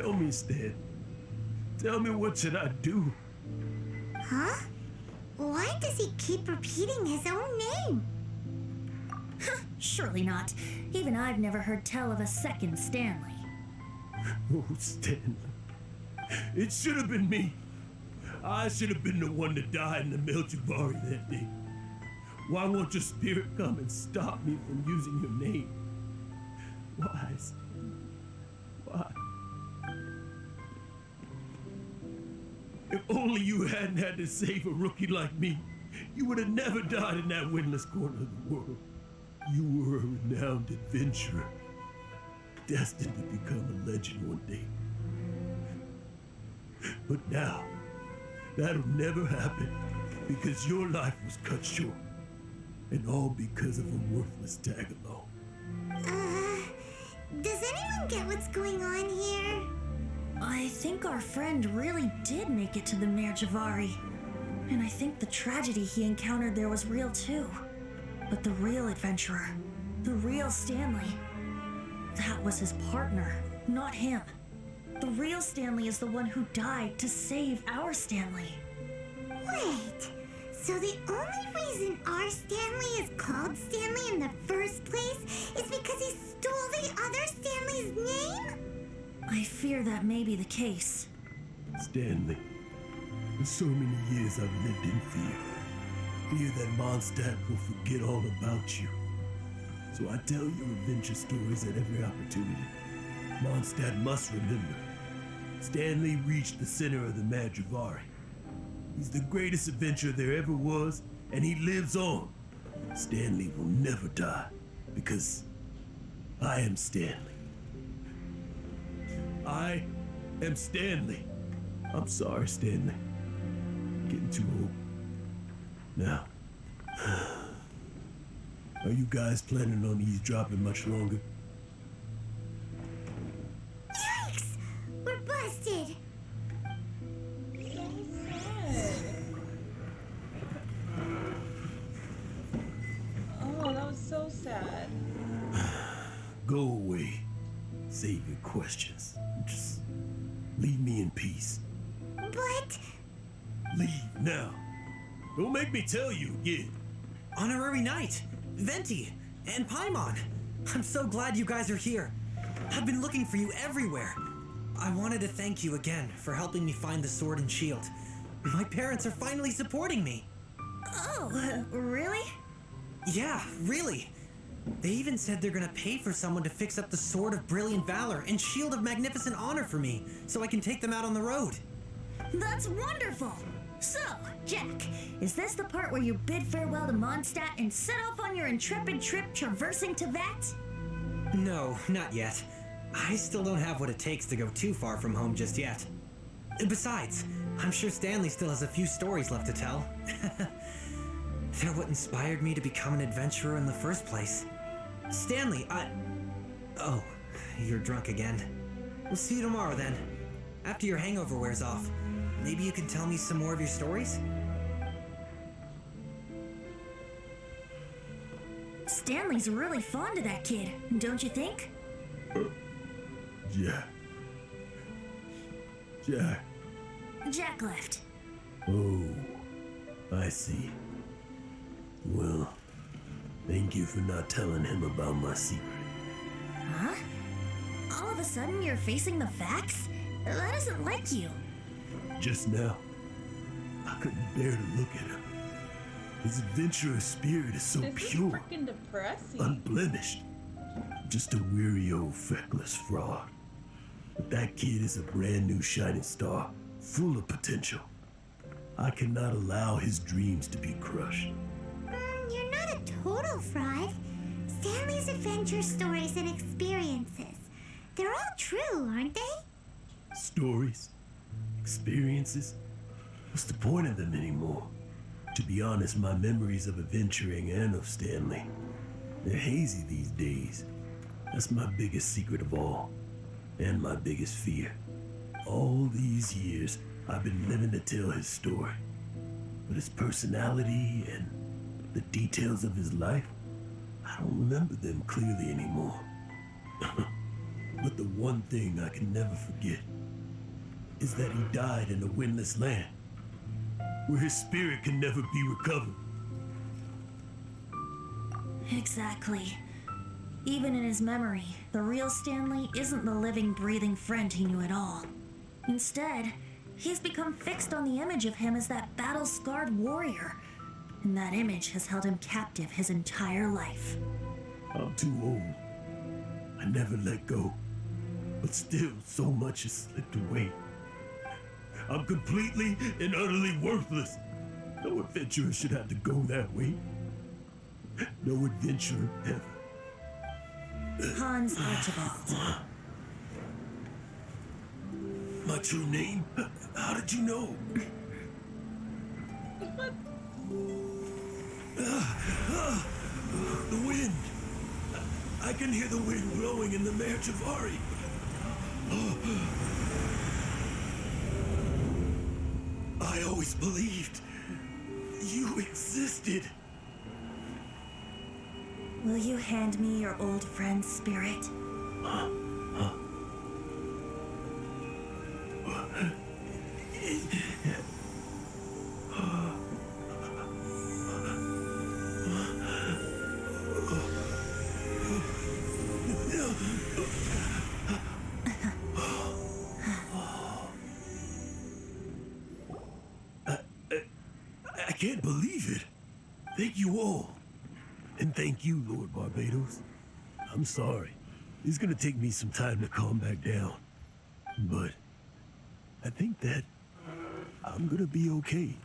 Tell me, Stan. Tell me, what should I do? Huh? Why does he keep repeating his own name? Surely not. Even I've never heard tell of a second Stanley. Oh, Stanley. It should have been me. I should have been the one that died in the Melchivari that day. Why won't your spirit come and stop me from using your name? Why, Stanley? Why? If only you hadn't had to save a rookie like me, you would have never died in that windless corner of the world. You were a renowned adventurer, destined to become a legend one day. But now, that'll never happen because your life was cut short, and all because of a worthless tag-along. Does anyone get what's going on here? I think our friend really did make it to the Merjavari. And I think the tragedy he encountered there was real too. But the real adventurer, the real Stanley, that was his partner, not him. The real Stanley is the one who died to save our Stanley. Wait, so the only reason our Stanley is called Stanley in the first place is because he stole the other Stanley's name? I fear that may be the case. Stanley, for so many years I've lived in fear. Fear that Mondstadt will forget all about you. So I tell your adventure stories at every opportunity. Mondstadt must remember. Stanley reached the center of the Madrivari. He's the greatest adventurer there ever was, and he lives on. Stanley will never die, because I am Stanley. I am Stanley. I'm sorry, Stanley. Getting too old. Now, are you guys planning on eavesdropping much longer? Yikes! We're busted! Oh, that was so sad. Go away. Save your questions. Just leave me in peace. But... Leave now. Don't make me tell you again. Honorary Knight, Venti, and Paimon. I'm so glad you guys are here. I've been looking for you everywhere. I wanted to thank you again for helping me find the sword and shield. My parents are finally supporting me. Oh, really? Yeah, really. They even said they're gonna pay for someone to fix up the Sword of Brilliant Valor and Shield of Magnificent Honor for me, so I can take them out on the road. That's wonderful! So, Jack, is this the part where you bid farewell to Mondstadt and set off on your intrepid trip traversing Teyvat? No, not yet. I still don't have what it takes to go too far from home just yet. Besides, I'm sure Stanley still has a few stories left to tell. They're what inspired me to become an adventurer in the first place. Stanley, Oh, you're drunk again. We'll see you tomorrow then. After your hangover wears off. Maybe you can tell me some more of your stories? Stanley's really fond of that kid, don't you think? Jack. Jack. Jack left. Oh, I see. Well, thank you for not telling him about my secret. Huh? All of a sudden you're facing the facts? That isn't like you. Just now, I couldn't bear to look at him. His adventurous spirit is so This pure, is freaking depressing. unblemished. Just a weary old feckless fraud. But that kid is a brand new shining star, full of potential. I cannot allow his dreams to be crushed. You're not a total fraud. Stanley's adventure stories and experiences. They're all true, aren't they? Stories? Experiences? What's the point of them anymore? To be honest, my memories of adventuring and of Stanley, they're hazy these days. That's my biggest secret of all, and my biggest fear. All these years, I've been living to tell his story. But his personality and the details of his life, I don't remember them clearly anymore. But the one thing I can never forget is that he died in a windless land, where his spirit can never be recovered. Exactly. Even in his memory, the real Stanley isn't the living, breathing friend he knew at all. Instead, he's become fixed on the image of him as that battle-scarred warrior, and that image has held him captive his entire life. I'm too old. I never let go. But still, so much has slipped away. I'm completely and utterly worthless. No adventurer should have to go that way. No adventurer ever. Hans Archibald. My true name? How did you know? The wind. I can hear the wind blowing in the Mare Javari. I always believed you existed. Will you hand me your old friend's spirit? I can't believe it. Thank you all. And thank you, Lord Barbados. I'm sorry. It's gonna take me some time to calm back down. But I think that I'm gonna be okay.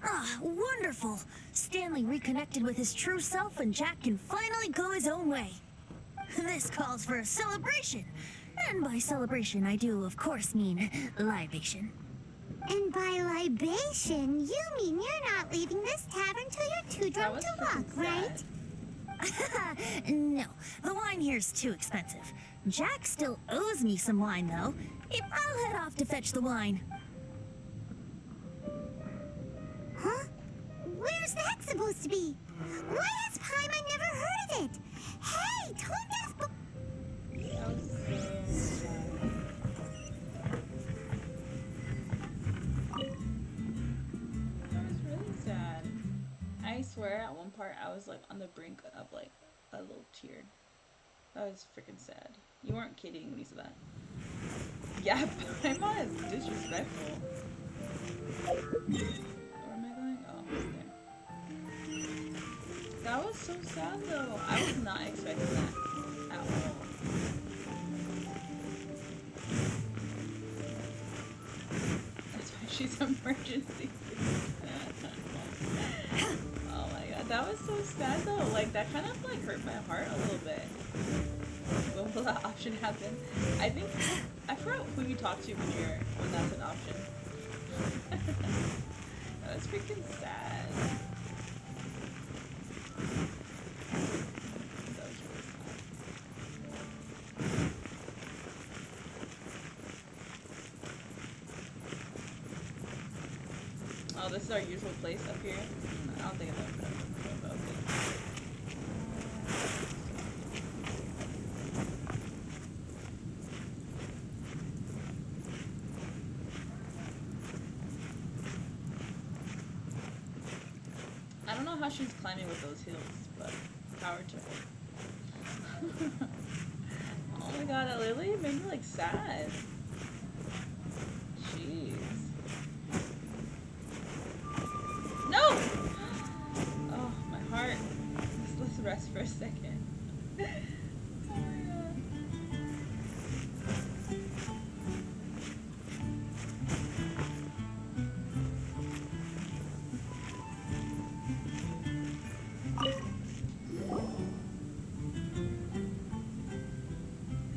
Ah, wonderful! Stanley reconnected with his true self and Jack can finally go his own way. This calls for a celebration. And by celebration, I do, of course, mean libation. And by libation, you mean you're not leaving this tavern till you're too That drunk was to walk, freaking right? sad. No, the wine here's too expensive. Jack still owes me some wine, though. I'll head off to fetch the wine. Huh? Where's that supposed to be? Why has Paimon never heard of it? Hey, Tondas, That was so sad. That was really sad. I swear at one part I was like on the brink of like a little tear. That was freaking sad. You weren't kidding when you said that. Yeah, Paimon is disrespectful. Where am I going? Oh, okay. That was so sad though. I was not expecting that at all. That's why she's emergency. Oh my god, that was so sad though. Like that kind of like hurt my heart a little bit. When will that option happen? I think I forgot who you talk to when that's an option. That was freaking sad. That was really sad. Oh, this is our usual place up here. I don't think I've ever done this before, but okay. I don't know how she's climbing with those heels, but power to her. Oh my god, that literally made me like sad. Jeez. No! Oh, my heart. Let's rest for a second. Oh my god.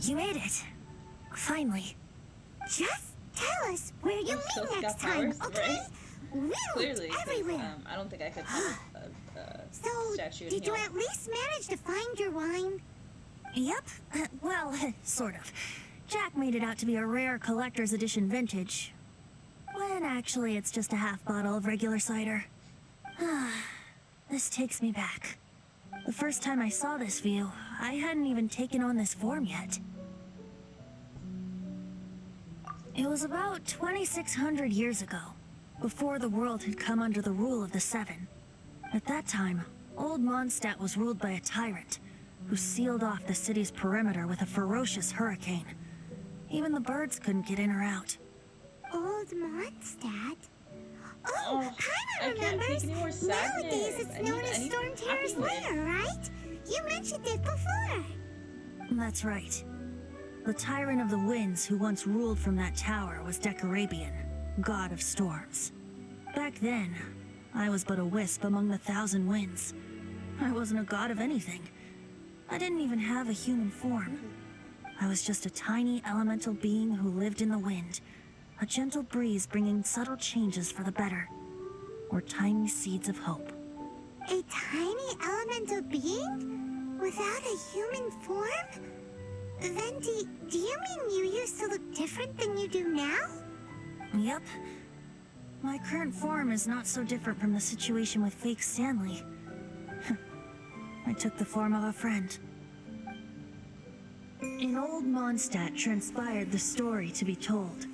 You made it. Finally. just tell us where you So meet it's next got time, powers, okay? right? We looked Clearly, 'cause, everywhere. I don't think I could have a So, statue in did you here. at least manage to find your wine? Yep. Well, sort of. Jack made it out to be a rare collector's edition vintage. When actually it's just a half bottle of regular cider. This takes me back. The first time I saw this view, I hadn't even taken on this form yet. It was about 2,600 years ago, before the world had come under the rule of the Seven. At that time, old Mondstadt was ruled by a tyrant, who sealed off the city's perimeter with a ferocious hurricane. Even the birds couldn't get in or out. Old Mondstadt? Oh, Oh, I Paimon can't remembers. take any more sadness. Nowadays it's I known need- as I need Storm Terror's happiness. lair, right? You mentioned it before. That's right. The Tyrant of the Winds who once ruled from that tower was Decarabian, god of storms. Back then, I was but a wisp among the thousand winds. I wasn't a god of anything. I didn't even have a human form. I was just a tiny elemental being who lived in the wind, a gentle breeze bringing subtle changes for the better, or tiny seeds of hope. A tiny elemental being? Without a human form? Then do you mean you used to look different than you do now? Yep. My current form is not so different from the situation with fake Stanley. I took the form of a friend. In old Mondstadt transpired the story to be told.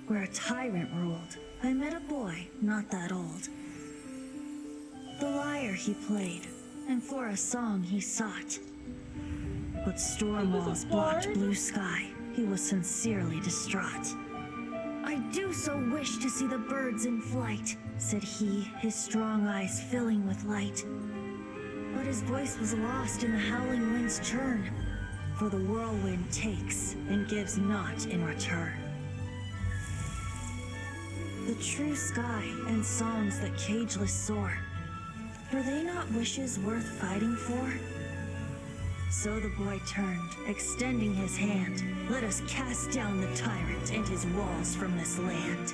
Where a tyrant ruled, I met a boy not that old. The lyre he played, and for a song he sought. But storm He was a walls blocked bard? blue sky. He was sincerely distraught. I do so wish to see the birds in flight, said he, his strong eyes filling with light. But his voice was lost in the howling wind's churn, for the whirlwind takes and gives not in return. The true sky and songs that cageless soar, were they not wishes worth fighting for? So the boy turned, extending his hand. Let us cast down the tyrant and his walls from this land.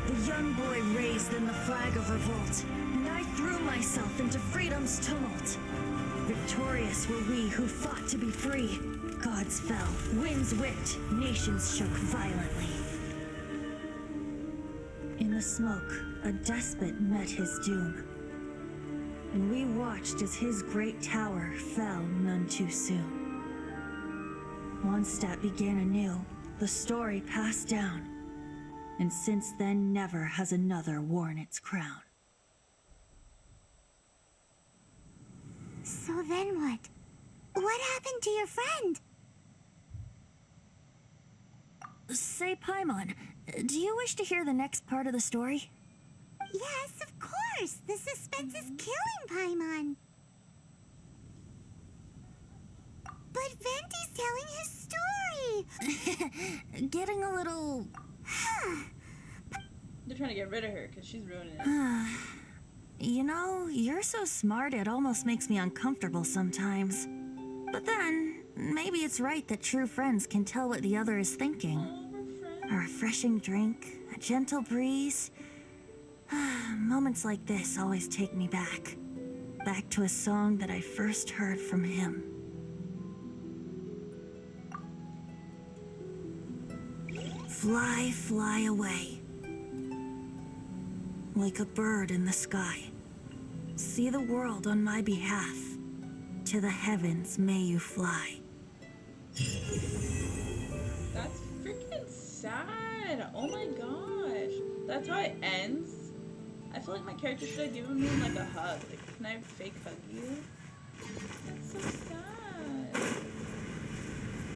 The young boy raised then the flag of revolt, and I threw myself into freedom's tumult. Victorious were we who fought to be free. Gods fell, winds whipped, nations shook violently. In the smoke, a despot met his doom. And we watched as his great tower fell none too soon. Mondstadt began anew, the story passed down, and since then never has another worn its crown. So then what? What happened to your friend? Say, Paimon, do you wish to hear the next part of the story? Yes, of course. The suspense is killing Paimon. But Venti's telling his story. Getting a little... They're trying to get rid of her because she's ruining it. You know, you're so smart it almost makes me uncomfortable sometimes. But then, maybe it's right that true friends can tell what the other is thinking. Oh, we're friends. A refreshing drink, a gentle breeze. Moments like this always take me back. Back to a song that I first heard from him. Fly, fly away. Like a bird in the sky. See the world on my behalf. To the heavens may you fly. That's freaking sad. Oh my gosh. That's how it ends. I feel like my character should have given me like a hug. Like, can I fake hug you? That's so